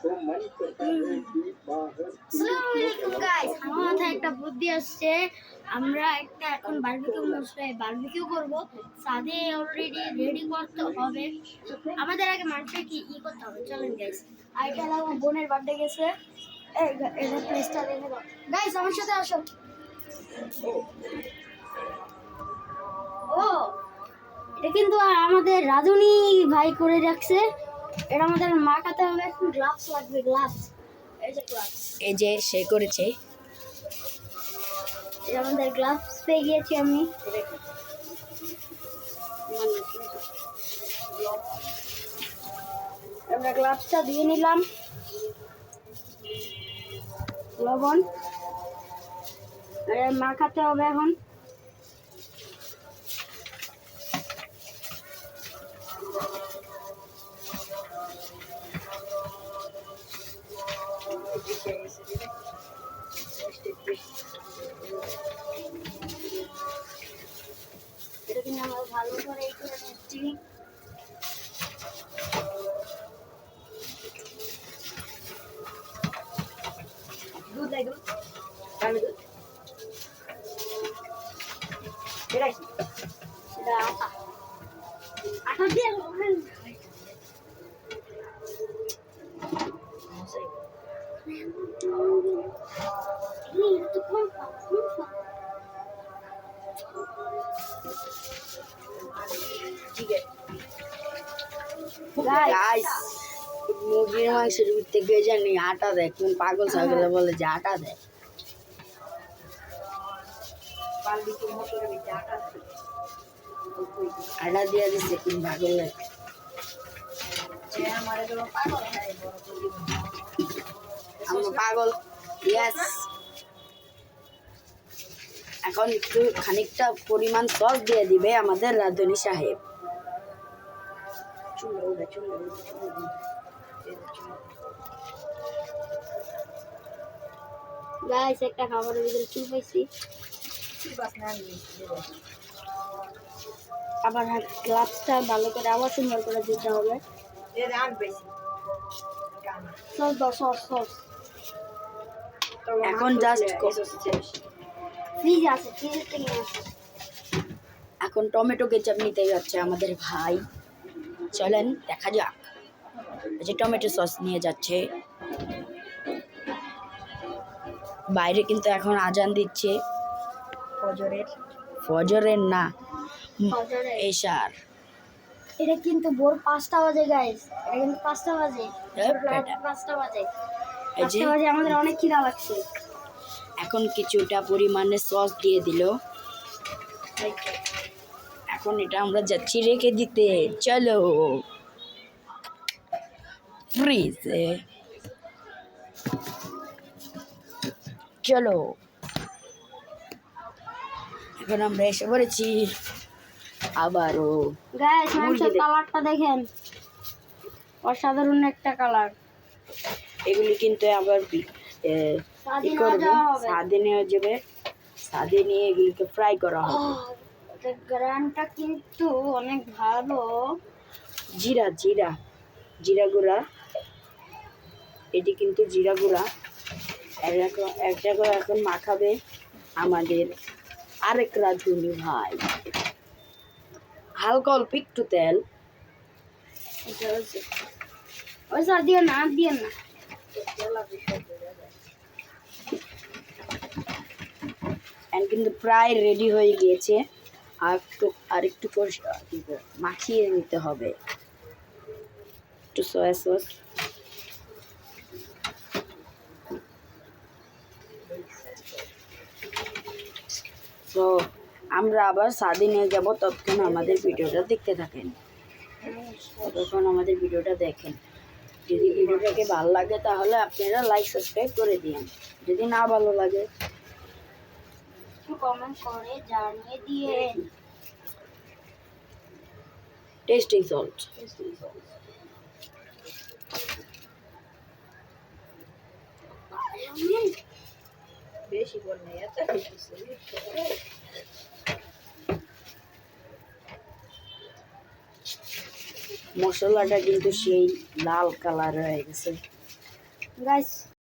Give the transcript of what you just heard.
আসসালামু গাইস, আমার মাথায় একটা বুদ্ধি আসছে। আমরা একটা এখন বারবিকিউ করব। সাদে অলরেডি রেডি করতে হবে। আমাদের আগে মাংসে কি করতে হবে, চলেন গাইস। আইটা আমার বোনের বার্থডে গেছে। এই এটা প্লেসটা দেখে দাও গাইস, আমার সাথে আসো। ও, এটা কিন্তু আমাদের রাধুনি ভাই করে রাখছে। এটা আমাদের মাখাতে হবে, একটু গ্লাভস লাগবে, গ্লাভস। এই যে সে করেছে, আমাদের গ্লাভস পেয়ে গিয়েছি আমি। আমরা গ্লাভসটা ধুয়ে নিলাম। লবণ মাখাতে হবে এখন। এটা কিন্তু আমরা ভালো করে এই করে নিচ্ছি। দুধ লাগে, পানি দুধ, সেটা আটা, আটা দিয়ে মুরগির মাংসের থেকে জানি আটা দেয়, কোন পাগল ছাগলে বলে যে আটা দেয়। আটা দিয়ে দিচ্ছে কোন পাগল, আমরা পাগল। ইয়েস, এখন একটু খানিকটা পরিমাণ সস দিয়ে দিবে আমাদের রাঁধুনি সাহেব। গাইস, একটা খাবারের ভিতরে চুল পাইছি। আবার গ্লাভসটা ভালো করে আবার সুন্দর করে দিতে হবে। এখন জাস্ট ফ্রিজ আছে, ফ্রিজ থেকে এখন টমেটো কেচাপ নিতে যাচ্ছে আমাদের ভাই। চলেন দেখা যাক। এই যে টমেটো সস নিয়ে যাচ্ছে। বাইরে কিন্তু এখন আজান দিচ্ছে ফজরের না, এশার। এটা কিন্তু ভোর 5টা বাজে গাইস, এটা কিন্তু 5টা বাজে, 5টা বাজে, 5টা বাজে। আমাদের অনেক খিদা লাগছে। এখন কিছুটা পরিমাণে সস দিয়ে দিল। এখন এটা আমরা যাচ্ছি রেখে দিতে। চলো ফ্রিজে, চলো। এখন আমরা এসে পড়েছি আবারও। গাইস, মাংসের কালারটা দেখেন, অসাধারণ একটা কালার। এগুলি কিন্তু আবার সাদে নেওয়া যাবে। সাদে নিয়ে এগুলিকে ফ্রাই করা হবে। গ্রানটা কিন্তু অনেক ভালো। জিরা জিরা জিরা গুঁড়া, এটি কিন্তু জিরা গুঁড়া। এক জায়গায় এখন মাখাবে আমাদের আরেক রাঁধুনি ভাই। হালকা অল্প একটু তেল। দিয়ে না, দিয়ে না। কিন্তু প্রায় রেডি হয়ে গিয়েছে। আর একটু মাখিয়ে নিতে হবে একটু সয়া সস। তো আমরা আবার সাদে নিয়ে যাব, ততক্ষণ আমাদের ভিডিওটা দেখতে থাকেন। ততক্ষণ আমাদের ভিডিওটা দেখেন। যদি ভিডিওটাকে ভালো লাগে তাহলে আপনারা লাইক সাবস্ক্রাইব করে দিন। যদি না ভালো লাগে কমেন্ট করে জানিয়ে দিয়েন। টেস্টিং সল্ট, বেশি বললে এত মশলাটা কিন্তু সেই লাল কালার হয়ে গেছে। গাইস